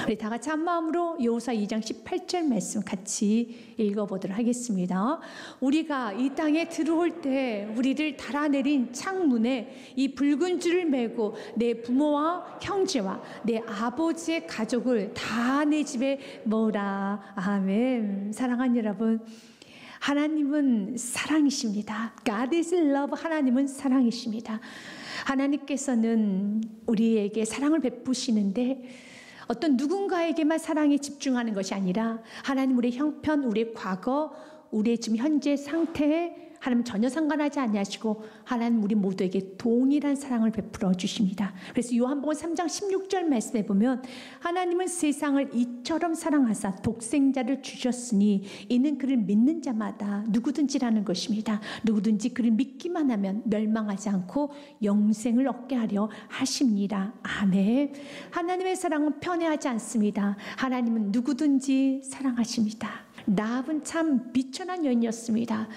우리 다 같이 한 마음으로 여호수아 2장 18절 말씀 같이 읽어보도록 하겠습니다. 우리가 이 땅에 들어올 때 우리를 달아내린 창문에 이 붉은 줄을 메고 내 부모와 형제와 내 아버지의 가족을 다 내 집에 모으라. 아멘. 사랑하는 여러분, 하나님은 사랑이십니다. God is love. 하나님은 사랑이십니다. 하나님께서는 우리에게 사랑을 베푸시는데 어떤 누군가에게만 사랑에 집중하는 것이 아니라 하나님, 우리의 형편, 우리의 과거, 우리의 지금 현재 상태에 하나님 전혀 상관하지 아니하시고 하나님 우리 모두에게 동일한 사랑을 베풀어 주십니다. 그래서 요한복음 3장 16절 말씀에 보면 하나님은 세상을 이처럼 사랑하사 독생자를 주셨으니 이는 그를 믿는 자마다 누구든지라는 것입니다. 누구든지 그를 믿기만 하면 멸망하지 않고 영생을 얻게 하려 하십니다. 아멘. 하나님의 사랑은 편애하지 않습니다. 하나님은 누구든지 사랑하십니다. 라합은 참 비천한 여인이었습니다.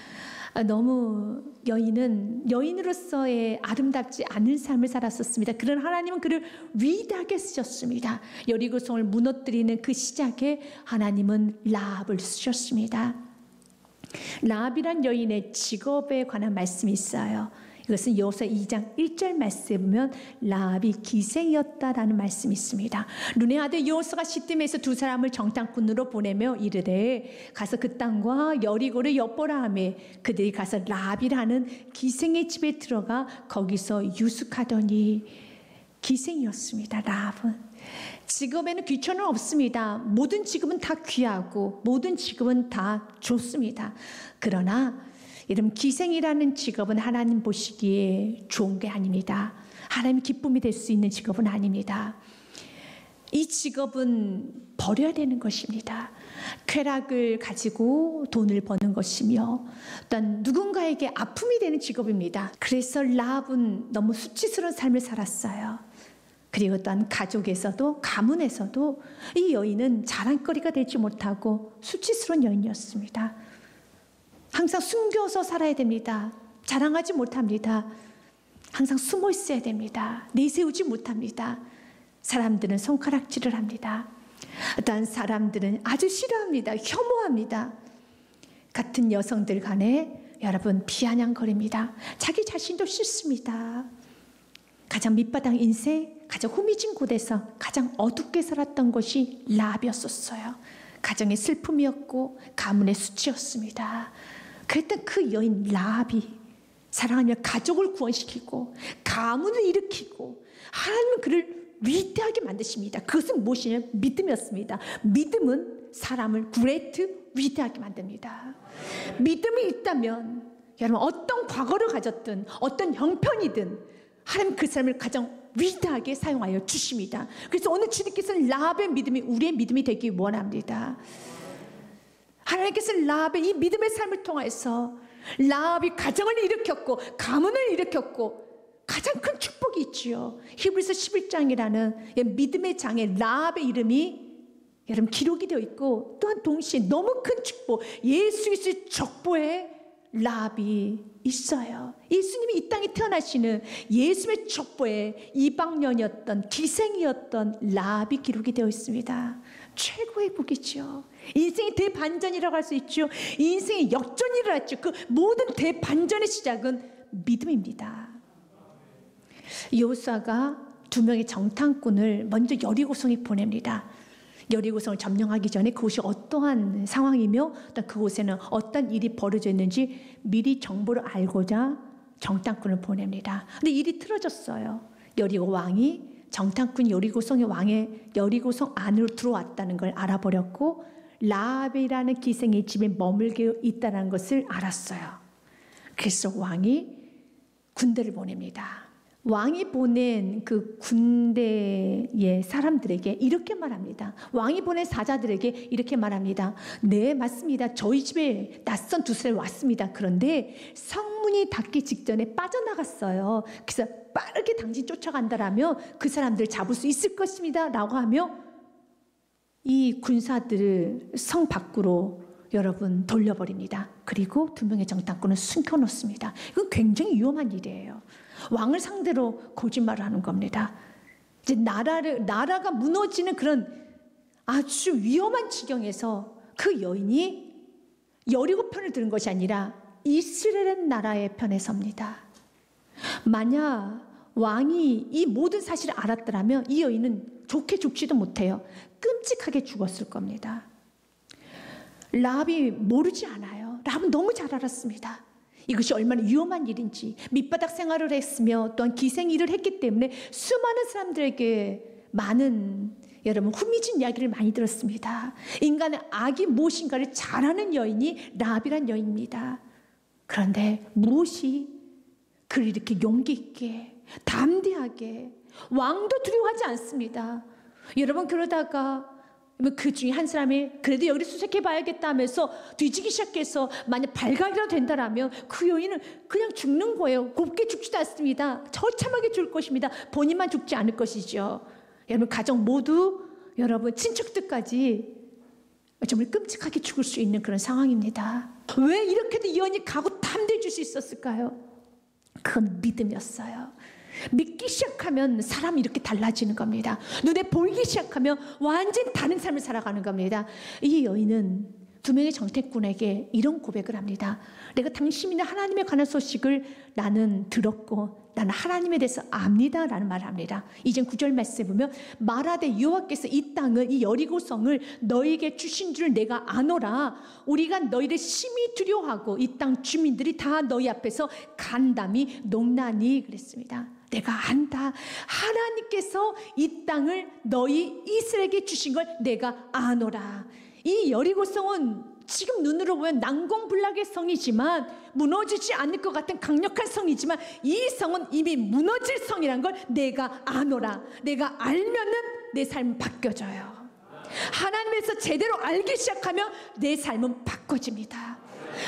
너무 여인으로서의 아름답지 않은 삶을 살았었습니다. 그런 하나님은 그를 위대하게 쓰셨습니다. 여리고성을 무너뜨리는 그 시작에 하나님은 라합을 쓰셨습니다. 라합이란 여인의 직업에 관한 말씀이 있어요. 이것은 여호수아 2장 1절 말씀에 보면 라합이 기생이었다라는 말씀이 있습니다. 룬의 아들 여호수아가 시딤에서 두 사람을 정탐꾼으로 보내며 이르되 가서 그 땅과 여리고를 엿보라 하며 그들이 가서 라합이라는 기생의 집에 들어가 거기서 유숙하더니 기생이었습니다. 라합은 직업에는 귀천은 없습니다. 모든 직업은 다 귀하고 모든 직업은 다 좋습니다. 그러나 이런 기생이라는 직업은 하나님 보시기에 좋은 게 아닙니다. 하나님 기쁨이 될 수 있는 직업은 아닙니다. 이 직업은 버려야 되는 것입니다. 쾌락을 가지고 돈을 버는 것이며 또한 누군가에게 아픔이 되는 직업입니다. 그래서 라합은 너무 수치스러운 삶을 살았어요. 그리고 또한 가족에서도 가문에서도 이 여인은 자랑거리가 되지 못하고 수치스러운 여인이었습니다. 항상 숨겨서 살아야 됩니다. 자랑하지 못합니다. 항상 숨어 있어야 됩니다. 내세우지 못합니다. 사람들은 손가락질을 합니다. 어떤 사람들은 아주 싫어합니다. 혐오합니다. 같은 여성들 간에 여러분 비아냥거립니다. 자기 자신도 싫습니다. 가장 밑바닥 인생, 가장 후미진 곳에서 가장 어둡게 살았던 것이 라합이었었어요. 가정의 슬픔이었고 가문의 수치였습니다. 그랬던 그 여인 라합이 사랑하며 가족을 구원시키고 가문을 일으키고 하나님은 그를 위대하게 만드십니다. 그것은 무엇이냐면 믿음이었습니다. 믿음은 사람을 그레이트 위대하게 만듭니다. 믿음이 있다면 여러분 어떤 과거를 가졌든 어떤 형편이든 하나님 그 사람을 가장 위대하게 사용하여 주십니다. 그래서 오늘 주님께서는 라합의 믿음이 우리의 믿음이 되기 원합니다. 하나님께서 라합의 이 믿음의 삶을 통해서 라합이 가정을 일으켰고 가문을 일으켰고 가장 큰 축복이 있지요. 히브리서 11장이라는 믿음의 장에 라합의 이름이 여러분 기록이 되어 있고 또한 동시에 너무 큰 축복 예수 그리스도의 족보에 라합이 있어요. 예수님이 이 땅에 태어나시는 예수의 족보에 이방년이었던 기생이었던 라합이 기록이 되어 있습니다. 최고의 복이죠. 인생의 대반전이라고 할 수 있죠. 인생의 역전이 일어났죠. 그 모든 대반전의 시작은 믿음입니다. 여호수아가 두 명의 정탐꾼을 먼저 여리고성에 보냅니다. 여리고성을 점령하기 전에 그곳이 어떠한 상황이며 또 그곳에는 어떤 일이 벌어져 있는지 미리 정보를 알고자 정탐꾼을 보냅니다. 근데 일이 틀어졌어요. 여리고 왕이 정탐꾼 여리고성의 왕의 여리고성 안으로 들어왔다는 걸 알아버렸고 라합이라는 기생의 집에 머물게 있다는 것을 알았어요. 그래서 왕이 군대를 보냅니다. 왕이 보낸 그 군대의 사람들에게 이렇게 말합니다. 왕이 보낸 사자들에게 이렇게 말합니다. 네, 맞습니다. 저희 집에 낯선 두 사람이 왔습니다. 그런데 성문이 닫기 직전에 빠져나갔어요. 그래서 빠르게 당신 쫓아간다라면 그 사람들을 잡을 수 있을 것입니다. 라고 하며 이 군사들을 성 밖으로 여러분 돌려버립니다. 그리고 두 명의 정탐꾼을 숨겨놓습니다. 이건 굉장히 위험한 일이에요. 왕을 상대로 거짓말을 하는 겁니다. 이제 나라가 무너지는 그런 아주 위험한 지경에서 그 여인이 여리고 편을 드는 것이 아니라 이스라엘 나라의 편에 섭니다. 만약 왕이 이 모든 사실을 알았더라면 이 여인은 좋게 죽지도 못해요. 끔찍하게 죽었을 겁니다. 라합이 모르지 않아요. 라합은 너무 잘 알았습니다. 이것이 얼마나 위험한 일인지, 밑바닥 생활을 했으며 또한 기생 일을 했기 때문에 수많은 사람들에게 많은 여러분 후미진 이야기를 많이 들었습니다. 인간의 악이 무엇인가를 잘 아는 여인이 라합이란 여인입니다. 그런데 무엇이 그를 이렇게 용기 있게 담대하게, 왕도 두려워하지 않습니다. 여러분 그러다가 그 중에 한 사람이 그래도 여기를 수색해 봐야겠다 하면서 뒤지기 시작해서 만약 발각이라도 된다라면 그 여인은 그냥 죽는 거예요. 곱게 죽지도 않습니다. 처참하게 죽을 것입니다. 본인만 죽지 않을 것이죠. 여러분 가정 모두, 여러분 친척들까지 정말 끔찍하게 죽을 수 있는 그런 상황입니다. 왜 이렇게도 이 여인이 가고 담대해 줄 수 있었을까요? 그건 믿음이었어요. 믿기 시작하면 사람이 이렇게 달라지는 겁니다. 눈에 보이기 시작하면 완전히 다른 삶을 살아가는 겁니다. 이 여인은 두 명의 정탐꾼에게 이런 고백을 합니다. 내가 당신이나 하나님에 관한 소식을 나는 들었고 나는 하나님에 대해서 압니다 라는 말을 합니다. 이젠 9절 말씀에 보면 말하되 여호와께서 이 땅을, 이 여리고성을 너희에게 주신 줄 내가 아노라. 우리가 너희를 심히 두려워하고 이 땅 주민들이 다 너희 앞에서 간담이 농나니 그랬습니다. 내가 안다. 하나님께서 이 땅을 너희 이스라엘에게 주신 걸 내가 아노라. 이 여리고성은 지금 눈으로 보면 난공불락의 성이지만, 무너지지 않을 것 같은 강력한 성이지만 이 성은 이미 무너질 성이란 걸 내가 아노라. 내가 알면은 내 삶은 바뀌어져요. 하나님에서 제대로 알기 시작하면 내 삶은 바꿔집니다.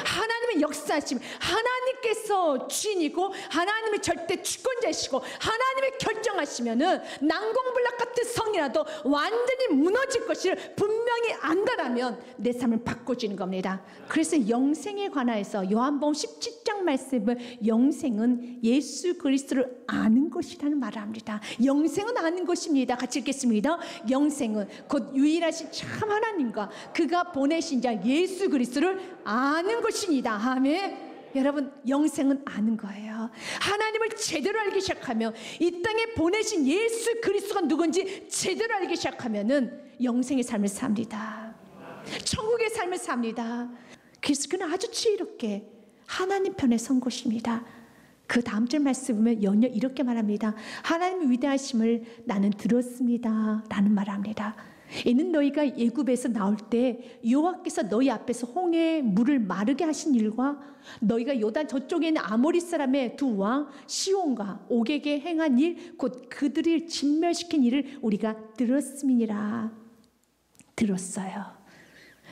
하나님의 역사하심, 하나님께서 주인이고 하나님의 절대 주권자이시고 하나님의 결정하시면은 난공불락 같은 성이라도 완전히 무너질 것을 분명히 안다라면 내 삶을 바꿔주는 겁니다. 그래서 영생에 관하여서 요한복음 17장 말씀을 영생은 예수 그리스도를 아는 것이라는 말을 합니다. 영생은 아는 것입니다. 같이 읽겠습니다. 영생은 곧 유일하신 참 하나님과 그가 보내신 자 예수 그리스도를 아는 것입니다. 아멘. 여러분 영생은 아는 거예요. 하나님을 제대로 알기 시작하면, 이 땅에 보내신 예수 그리스도가 누군지 제대로 알기 시작하면은 영생의 삶을 삽니다. 천국의 삶을 삽니다. 그래서 그는 아주 지혜롭게 하나님 편에 선 것입니다. 그 다음 절 말씀 보면 연혀 이렇게 말합니다. 하나님의 위대하심을 나는 들었습니다 라는 말을 합니다. 이는 너희가 애굽에서 나올 때 여호와께서 너희 앞에서 홍해의 물을 마르게 하신 일과 너희가 요단 저쪽에 있는 아모리 사람의 두 왕 시온과 옥에게 행한 일, 곧 그들을 진멸시킨 일을 우리가 들었음이니라. 들었어요.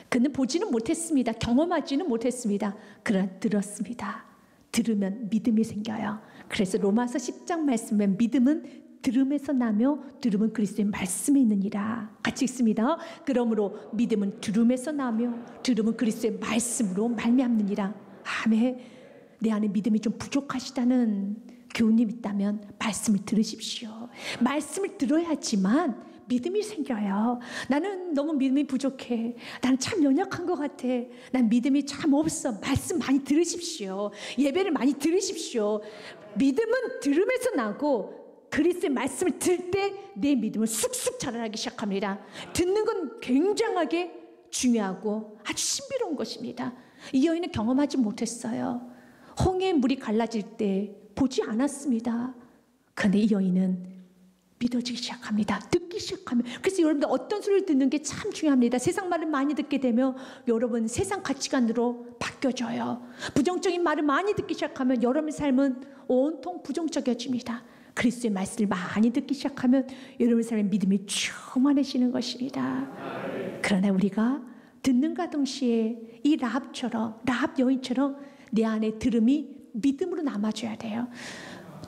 그는 보지는 못했습니다. 경험하지는 못했습니다. 그러나 들었습니다. 들으면 믿음이 생겨요. 그래서 로마서 10장 말씀에 믿음은 들음에서 나며 들음은 그리스도의 말씀에 있느니라. 같이 읽습니다. 그러므로 믿음은 들음에서 나며 들음은 그리스도의 말씀으로 말미암느니라. 아멘. 내 안에 믿음이 좀 부족하시다는 교우님 있다면 말씀을 들으십시오. 말씀을 들어야지만 믿음이 생겨요. 나는 너무 믿음이 부족해. 나는 참 연약한 것 같아. 난 믿음이 참 없어. 말씀 많이 들으십시오. 예배를 많이 들으십시오. 믿음은 들음에서 나고 그리스도의 말씀을 들 때 내 믿음은 쑥쑥 자라나기 시작합니다. 듣는 건 굉장하게 중요하고 아주 신비로운 것입니다. 이 여인은 경험하지 못했어요. 홍해의 물이 갈라질 때 보지 않았습니다. 그런데 이 여인은 믿어지기 시작합니다. 듣기 시작하면. 그래서 여러분들 어떤 소리를 듣는 게 참 중요합니다. 세상 말을 많이 듣게 되면 여러분 세상 가치관으로 바뀌어져요. 부정적인 말을 많이 듣기 시작하면 여러분의 삶은 온통 부정적이어집니다. 그리스도의 말씀을 많이 듣기 시작하면 여러분의 삶에 믿음이 충만해지는 것입니다. 그러나 우리가 듣는가 동시에 이 라합 여인처럼 내 안에 들음이 믿음으로 남아줘야 돼요.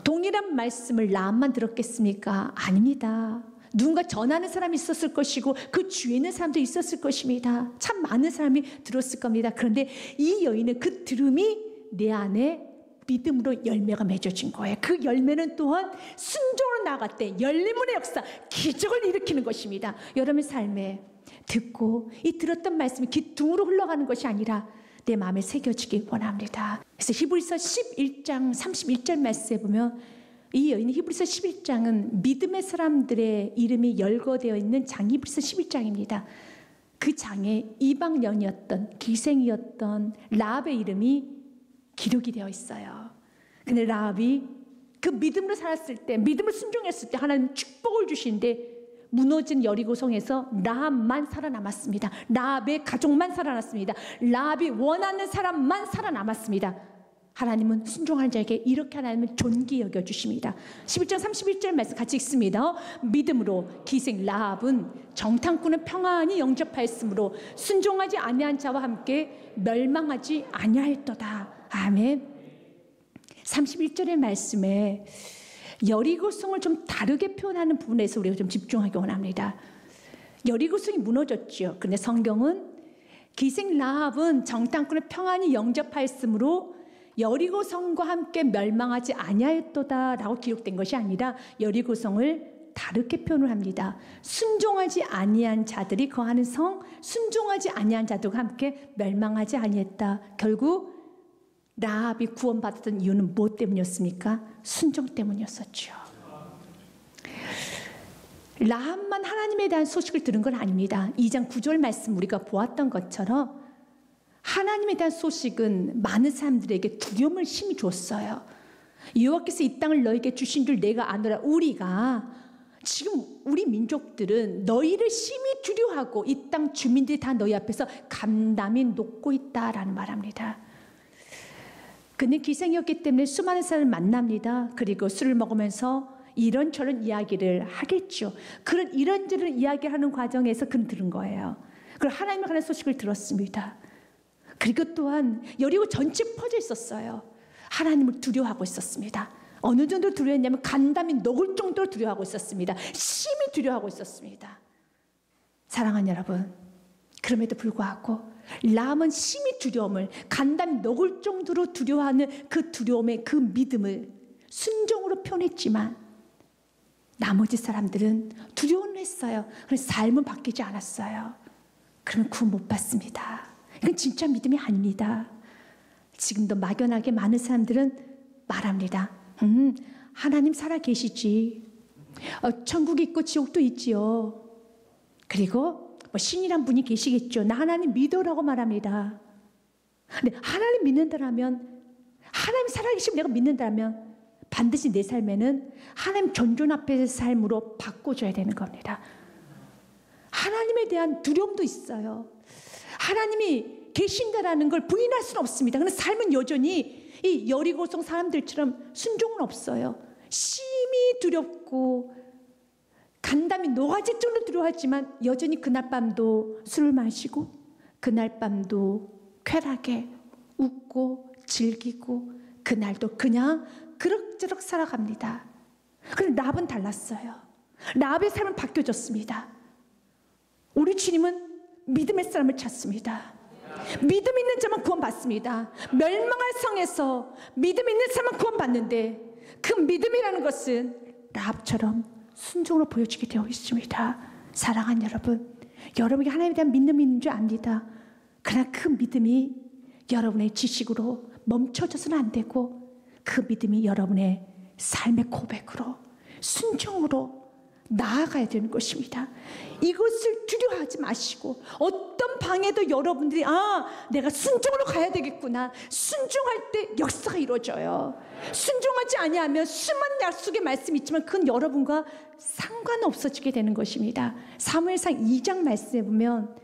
동일한 말씀을 라합만 들었겠습니까? 아닙니다. 누군가 전하는 사람이 있었을 것이고 그 주위에 있는 사람도 있었을 것입니다. 참 많은 사람이 들었을 겁니다. 그런데 이 여인은 그 들음이 내 안에 믿음으로 열매가 맺어진 거예요. 그 열매는 또한 순종으로 나아갈 때 열림의 역사, 기적을 일으키는 것입니다. 여러분의 삶에 듣고 이 들었던 말씀이 기둥으로 흘러가는 것이 아니라 내 마음에 새겨지기 원합니다. 그래서 히브리서 11장 31절 말씀에 보면 이 히브리서 11장은 믿음의 사람들의 이름이 열거되어 있는 장 히브리서 11장입니다. 그 장에 이방년이었던 기생이었던 라합의 이름이 기록이 되어 있어요. 근데 라합이 그 믿음으로 살았을 때, 믿음을 순종했을 때 하나님 축복을 주시는데 무너진 여리고성에서 라합만 살아남았습니다. 라합의 가족만 살아났습니다. 라합이 원하는 사람만 살아남았습니다. 하나님은 순종하는 자에게 이렇게 하나님은 존귀 여겨주십니다. 11장 31절 말씀 같이 읽습니다. 믿음으로 기생 라합은 정탐꾼을 평안히 영접하였으므로 순종하지 아니한 자와 함께 멸망하지 아니하였도다. 아멘. 31절의 말씀에 여리고성을 좀 다르게 표현하는 부분에서 우리가 좀 집중하기 원합니다. 여리고성이 무너졌죠. 그런데 성경은 기생 라합은 정탐꾼을 평안히 영접하였으므로 여리고성과 함께 멸망하지 아니하였도다 라고 기록된 것이 아니라 여리고성을 다르게 표현을 합니다. 순종하지 아니한 자들이 거하는 성, 순종하지 아니한 자들과 함께 멸망하지 아니했다. 결국 라합이 구원받았던 이유는 무엇 때문이었습니까? 순종 때문이었었죠. 라합만 하나님에 대한 소식을 들은 건 아닙니다. 2장 9절 말씀 우리가 보았던 것처럼 하나님에 대한 소식은 많은 사람들에게 두려움을 심히 줬어요. 여호와께서 이 땅을 너에게 주신 줄 내가 아노라. 지금 우리 민족들은 너희를 심히 두려워하고 이 땅 주민들이 다 너희 앞에서 감담이 녹고 있다라는 말합니다. 그는 기생이었기 때문에 수많은 사람을 만납니다. 그리고 술을 먹으면서 이런저런 이야기를 하겠죠. 그런 이런저런 이야기하는 과정에서 그는 들은 거예요. 그리고 하나님에 관한 소식을 들었습니다. 그리고 또한 여리고 전체 퍼져 있었어요. 하나님을 두려워하고 있었습니다. 어느 정도 두려워했냐면 간담이 녹을 정도로 두려워하고 있었습니다. 심히 두려워하고 있었습니다. 사랑하는 여러분, 그럼에도 불구하고 라합은 심히 두려움을, 간담이 녹을 정도로 두려워하는 그 두려움의 그 믿음을 순종으로 표현했지만 나머지 사람들은 두려움을 했어요. 그래서 삶은 바뀌지 않았어요. 그러면 구원 못 받습니다. 이건 진짜 믿음이 아닙니다. 지금도 막연하게 많은 사람들은 말합니다. 하나님 살아 계시지. 천국이 있고 지옥도 있지요. 그리고 신이란 분이 계시겠죠. 나 하나님 믿어라고 말합니다. 근데 하나님 믿는다라면, 하나님 살아계시면 내가 믿는다라면 반드시 내 삶에는 하나님 존존 앞에서의 삶으로 바꿔줘야 되는 겁니다. 하나님에 대한 두려움도 있어요. 하나님이 계신다라는 걸 부인할 수는 없습니다. 그런데 삶은 여전히 이 여리고성 사람들처럼 순종은 없어요. 심히 두렵고 간담이 녹아질 정도로 두려워하지만 여전히 그날 밤도 술을 마시고 그날 밤도 쾌락에 웃고 즐기고 그날도 그냥 그럭저럭 살아갑니다. 그런데 라합은 달랐어요. 라합의 삶은 바뀌어졌습니다. 우리 주님은 믿음의 사람을 찾습니다. 믿음 있는 자만 구원받습니다. 멸망할 성에서 믿음 있는 사람만 구원받는데 그 믿음이라는 것은 라합처럼 순종으로 보여지게 되어 있습니다. 사랑하는 여러분, 여러분이 하나님에 대한 믿음이 있는 줄 압니다. 그러나 그 믿음이 여러분의 지식으로 멈춰져서는 안 되고 그 믿음이 여러분의 삶의 고백으로 순종으로 나아가야 되는 것입니다. 이것을 두려워하지 마시고 어떤 방에도 여러분들이 내가 순종으로 가야 되겠구나. 순종할 때 역사가 이루어져요. 순종하지 아니하면 수많은 약속의 말씀이 있지만 그건 여러분과 상관없어지게 되는 것입니다. 사무엘상 2장 말씀에 보면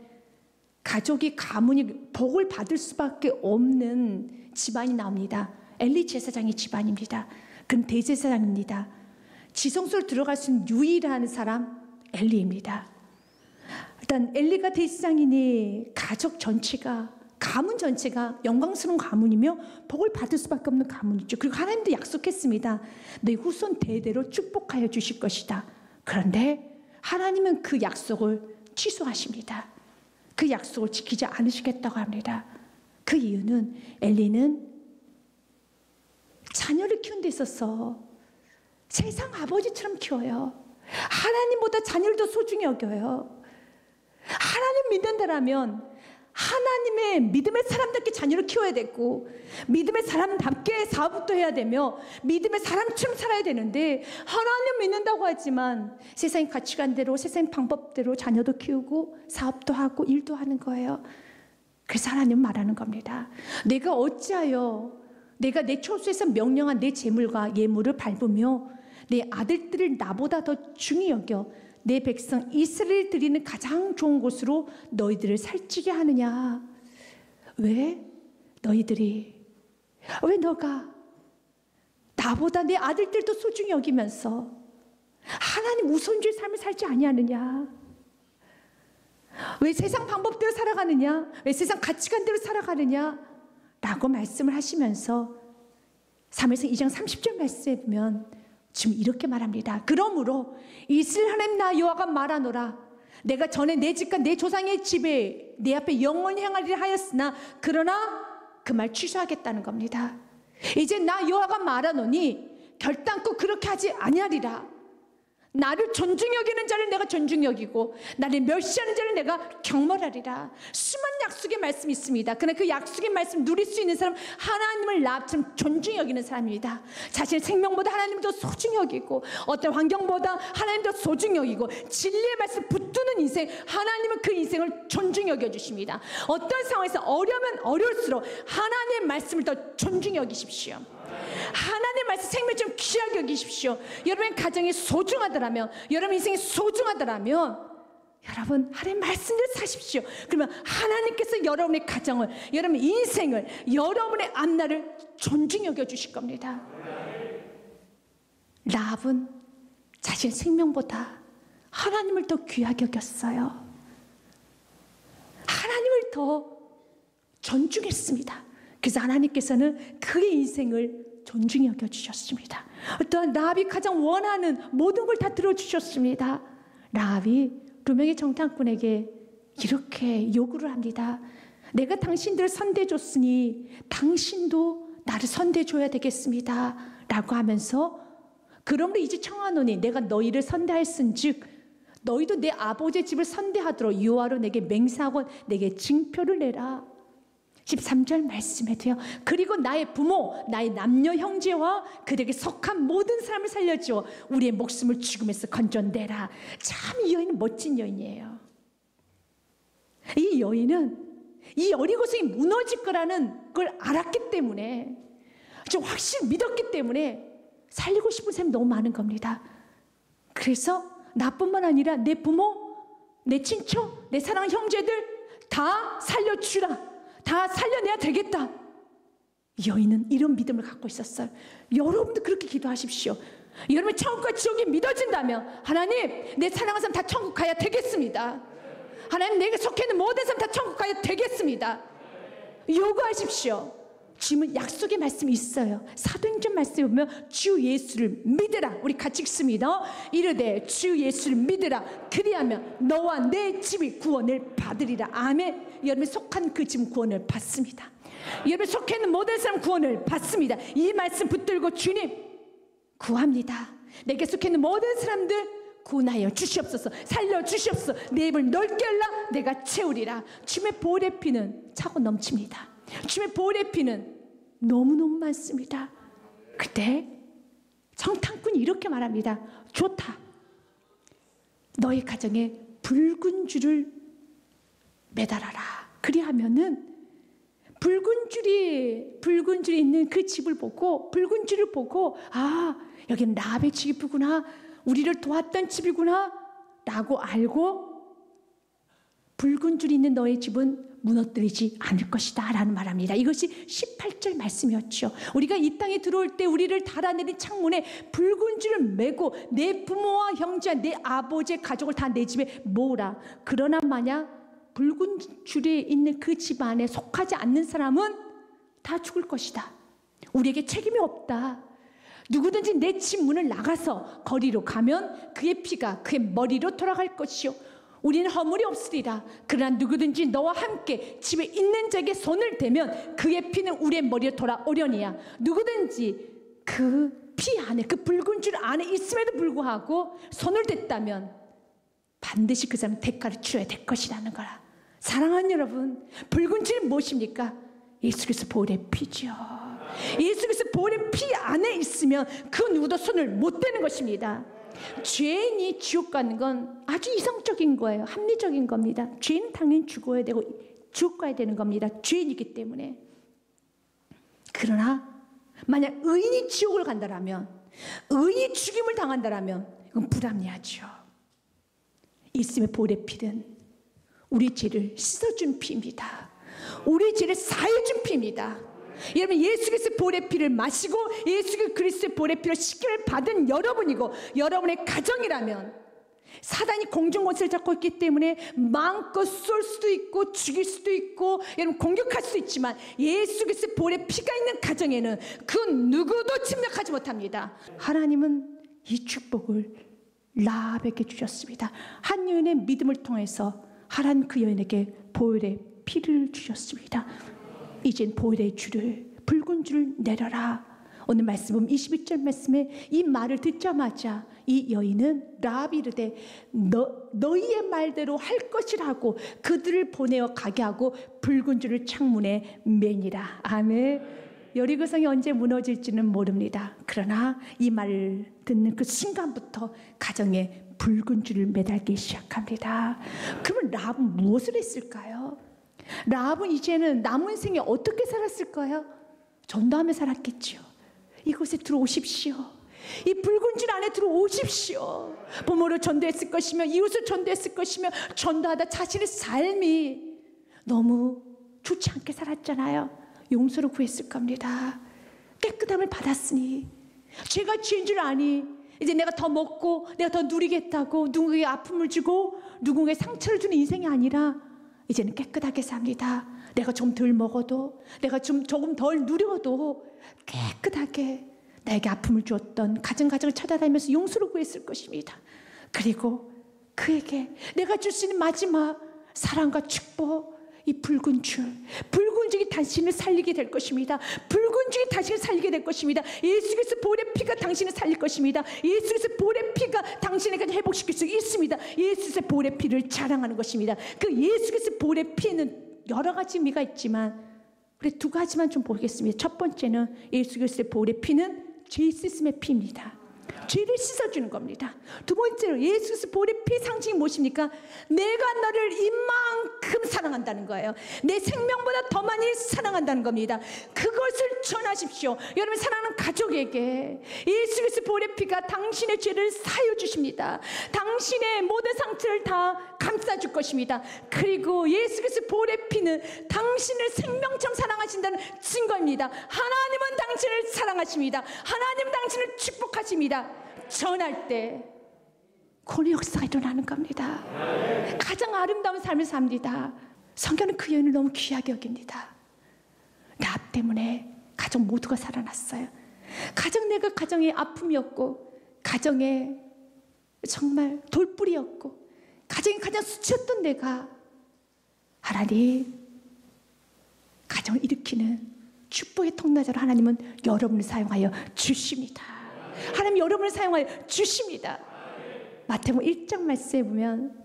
가족이 가문이 복을 받을 수밖에 없는 집안이 나옵니다. 엘리 제사장의 집안입니다. 그는 대제사장입니다. 지성소로 들어갈 수 있는 유일한 사람 엘리입니다. 일단 엘리가 대제사장이니 가족 전체가, 가문 전체가 영광스러운 가문이며 복을 받을 수밖에 없는 가문이죠. 그리고 하나님도 약속했습니다. 내 후손 대대로 축복하여 주실 것이다. 그런데 하나님은 그 약속을 취소하십니다. 그 약속을 지키지 않으시겠다고 합니다. 그 이유는 엘리는 자녀를 키우는 데 있어서 세상 아버지처럼 키워요. 하나님보다 자녀를 더 소중히 여겨요. 하나님 믿는다라면 하나님의 믿음의 사람답게 자녀를 키워야 되고, 믿음의 사람답게 사업도 해야 되며, 믿음의 사람처럼 살아야 되는데, 하나님 믿는다고 하지만 세상의 가치관대로, 세상의 방법대로 자녀도 키우고 사업도 하고 일도 하는 거예요. 그래서 하나님은 말하는 겁니다. 내가 어찌하여 내가 내 초소에서 명령한 내 재물과 예물을 밟으며 내 아들들을 나보다 더 중히 여겨 내 백성 이스라엘 드리는 가장 좋은 곳으로 너희들을 살찌게 하느냐. 왜? 왜 너가 나보다 내 아들들도 소중히 여기면서 하나님 우선주의 삶을 살지 아니하느냐? 왜 세상 방법대로 살아가느냐? 왜 세상 가치관대로 살아가느냐? 라고 말씀을 하시면서 사무엘상 2장 30절 말씀에 보면 지금 이렇게 말합니다. 그러므로 이스라엘 하나님 나 여호와가 말하노라. 내가 전에 내 집과 내 조상의 집에 내 앞에 영원히 행하리라 하였으나 그러나 그 말 취소하겠다는 겁니다. 이제 나 여호와가 말하노니 결단코 그렇게 하지 아니하리라. 나를 존중히 여기는 자를 내가 존중히 여기고 나를 멸시하는 자를 내가 경멸하리라. 수많은 약속의 말씀이 있습니다. 그러나 그 약속의 말씀 누릴 수 있는 사람, 하나님을 나처럼 존중히 여기는 사람입니다. 자신의 생명보다 하나님을 더 소중히 여기고 어떤 환경보다 하나님을 더 소중히 여기고 진리의 말씀 붙드는 인생, 하나님은 그 인생을 존중히 여겨주십니다. 어떤 상황에서 어려우면 어려울수록 하나님의 말씀을 더 존중히 여기십시오. 하나님의 말씀 생명처럼 귀하게 여기십시오. 여러분의 가정이 소중하더라면, 여러분 인생이 소중하더라면 여러분 하나님의 말씀대로 사십시오. 그러면 하나님께서 여러분의 가정을, 여러분의 인생을, 여러분의 앞날을 존중히 여겨주실 겁니다. 라합은 자신의 생명보다 하나님을 더 귀하게 여겼어요. 하나님을 더 존중했습니다. 그래서 하나님께서는 그의 인생을 존중히 여겨주셨습니다. 또한 라합이 가장 원하는 모든 걸 다 들어주셨습니다. 라합이 루명의 정탐꾼에게 이렇게 요구를 합니다. 내가 당신들을 선대해줬으니 당신도 나를 선대해줘야 되겠습니다 라고 하면서, 그러므로 이제 청하노니 내가 너희를 선대하였은즉 너희도 내 아버지의 집을 선대하도록 여호와로 내게 맹세하고 내게 징표를 내라. 13절 말씀에 돼요. 그리고 나의 부모, 나의 남녀 형제와 그들에게 속한 모든 사람을 살려주어 우리의 목숨을 죽음에서 건져내라. 참 이 여인은 멋진 여인이에요. 이 여인은 이 여리고성이 무너질 거라는 걸 알았기 때문에, 좀 확실히 믿었기 때문에 살리고 싶은 사람이 너무 많은 겁니다. 그래서 나뿐만 아니라 내 부모, 내 친척, 내 사랑하는 형제들 다 살려주라. 다 살려내야 되겠다. 여인은 이런 믿음을 갖고 있었어요. 여러분도 그렇게 기도하십시오. 여러분의 천국과 지옥이 믿어진다면, 하나님 내 사랑하는 사람 다 천국 가야 되겠습니다. 하나님 내게 속해 있는 모든 사람 다 천국 가야 되겠습니다. 요구하십시오. 지금 약속의 말씀이 있어요. 사도행전 말씀에 보면 주 예수를 믿으라. 우리 같이 읽습니다. 이르되 주 예수를 믿으라. 그리하면 너와 내 집이 구원을 받으리라. 아멘. 여러분이 속한 그 집은 구원을 받습니다. 여러분이 속해 있는 모든 사람 구원을 받습니다. 이 말씀 붙들고 주님 구합니다. 내게 속해 있는 모든 사람들 구원하여 주시옵소서. 살려주시옵소서. 내 입을 넓게 열라. 내가 채우리라. 주님의 보혈의 피는 차고 넘칩니다. 주님의 보혈의 피는 너무너무 많습니다. 그때 정탐꾼이 이렇게 말합니다. 좋다. 너희 가정에 붉은 줄을 매달아라. 그리하면은 붉은 줄이 있는 그 집을 보고, 붉은 줄을 보고, 아, 여기는 라합의 집이구나, 우리를 도왔던 집이구나 라고 알고, 붉은 줄이 있는 너의 집은 무너뜨리지 않을 것이다 라는 말합니다. 이것이 18절 말씀이었죠. 우리가 이 땅에 들어올 때 우리를 달아내린 창문에 붉은 줄을 메고 내 부모와 형제와 내 아버지의 가족을 다 내 집에 모으라. 그러나 만약 붉은 줄이 있는 그 집 안에 속하지 않는 사람은 다 죽을 것이다. 우리에게 책임이 없다. 누구든지 내 집 문을 나가서 거리로 가면 그의 피가 그의 머리로 돌아갈 것이요 우리는 허물이 없으리라. 그러나 누구든지 너와 함께 집에 있는 자에게 손을 대면 그의 피는 우리의 머리로 돌아오려니와 누구든지 그 피 안에, 그 붉은 줄 안에 있음에도 불구하고 손을 댔다면 반드시 그 사람 대가를 치러야 될 것이라는 거라. 사랑하는 여러분, 붉은 줄이 무엇입니까? 예수 그리스도 보혈의 피죠. 예수 그리스도 보혈의 피 안에 있으면 그 누구도 손을 못 대는 것입니다. 죄인이 지옥 가는 건 아주 이성적인 거예요. 합리적인 겁니다. 죄인은 당연히 죽어야 되고 지옥 가야 되는 겁니다. 죄인이기 때문에. 그러나 만약 의인이 지옥을 간다라면, 의인이 죽임을 당한다라면 이건 불합리하죠. 예수님의 보혈의 피는 우리 죄를 씻어준 피입니다. 우리 죄를 사해준 피입니다. 여러분, 예수 그리스도의 보혈의 피를 마시고 예수 그리스도의 보혈의 피로 씻기를 받은 여러분이고 여러분의 가정이라면, 사단이 공중권세를 잡고 있기 때문에 마음껏 쏠 수도 있고 죽일 수도 있고 여러분 공격할 수도 있지만, 예수 그리스도의 보혈의 피가 있는 가정에는 그 누구도 침략하지 못합니다. 하나님은 이 축복을 라합에게 주셨습니다. 한 여인의 믿음을 통해서 하나님 그 여인에게 보혈의 피를 주셨습니다. 이젠 보혈의 줄을, 붉은 줄을 내려라. 오늘 말씀은 21절 말씀에 이 말을 듣자마자 이 여인은 라합이 이르되 너희의 말대로 할 것이라고 그들을 보내어 가게 하고 붉은 줄을 창문에 매니라. 아멘. 여리고성이 언제 무너질지는 모릅니다. 그러나 이 말을 듣는 그 순간부터 가정에 붉은 줄을 매달기 시작합니다. 그러면 라합은 무엇을 했을까요? 라합은 이제는 남은 생에 어떻게 살았을까요? 전도하며 살았겠지요. 이곳에 들어오십시오. 이 붉은 줄 안에 들어오십시오. 부모를 전도했을 것이며 이웃을 전도했을 것이며 전도하다 자신의 삶이 너무 좋지 않게 살았잖아요. 용서를 구했을 겁니다. 깨끗함을 받았으니, 죄가 죄인 줄 아니 이제 내가 더 먹고 내가 더 누리겠다고 누군가에게 아픔을 주고 누군가에게 상처를 주는 인생이 아니라 이제는 깨끗하게 삽니다. 내가 좀 덜 먹어도, 내가 조금 덜 누려도 깨끗하게 나에게 아픔을 주었던 가정을 찾아다니면서 용서를 구했을 것입니다. 그리고 그에게 내가 줄 수 있는 마지막 사랑과 축복, 이 붉은 줄이 당신을 살리게 될 것입니다. 붉은 줄이 당신을 살리게 될 것입니다. 예수 그리스도 보혈의 피가 당신을 살릴 것입니다. 예수 그리스도 보혈의 피가 당신에게 회복시킬 수 있습니다. 예수 그리스도 보혈의 피를 자랑하는 것입니다. 그 예수 그리스도 보혈의 피는 여러 가지 의미가 있지만 우리 두 가지만 좀 보겠습니다. 첫 번째는 예수 그리스도의 보혈의 피는 죄 씻음의 피입니다. 죄를 씻어주는 겁니다. 두 번째로 예수 그리스도 보혈의 피 상징이 무엇입니까? 내가 너를 이만큼 사랑한다는 거예요. 내 생명보다 더 많이 사랑한다는 겁니다. 그것을 전하십시오. 여러분, 사랑하는 가족에게 예수 그리스도 보혈의 피가 당신의 죄를 사하여 주십니다. 당신의 모든 상처를 다 감싸줄 것입니다. 그리고 예수 그리스도 보혈의 피는 당신을 생명처럼 사랑하신다는 증거입니다. 하나님은 당신을 사랑하십니다. 하나님은 당신을 축복하십니다. 전할 때 구원의 역사가 일어나는 겁니다. 가장 아름다운 삶을 삽니다. 성경은 그 여인을 너무 귀하게 여깁니다. 라합 때문에 가정 모두가 살아났어요. 내가 가정의 아픔이었고, 가정의 정말 돌뿌리였고, 가정이 가장 수치였던 내가 하나님 가정을 일으키는 축복의 통로자로 하나님은 여러분을 사용하여 주십니다. 하나님 여러분을 사용하여 주십니다. 마태복음 1장 말씀에 보면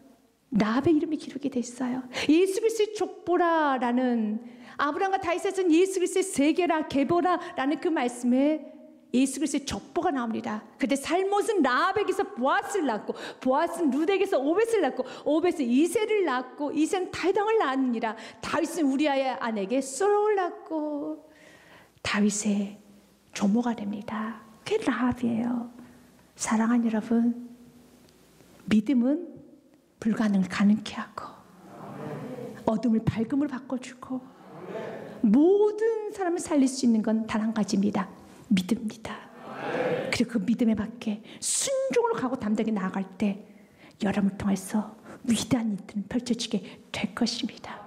라합의 이름이 기록이 돼 있어요. 예수 그리스도의 족보라라는, 아브라함과 다윗에 쓴 예수 그리스도의 세계라 계보라라는 그 말씀에 예수 그리스도의 족보가 나옵니다. 그때 살못은 라합에게서 보아스를 낳고, 보아스는 룻에게서 오벳을 낳고, 오벳은 이새를 낳고, 이새는 다윗 왕을 낳느니라. 다윗은 우리아의 아내에게 솔로를 낳고, 다윗의 조모가 됩니다. 그게 라합이에요. 사랑하는 여러분, 믿음은 불가능을 가능케 하고 어둠을 밝음으로 바꿔주고 모든 사람을 살릴 수 있는 건 단 한 가지입니다. 믿음입니다. 그리고 그 믿음에 맞게 순종으로 가고 담대하게 나아갈 때 여러분을 통해서 위대한 일들은 펼쳐지게 될 것입니다.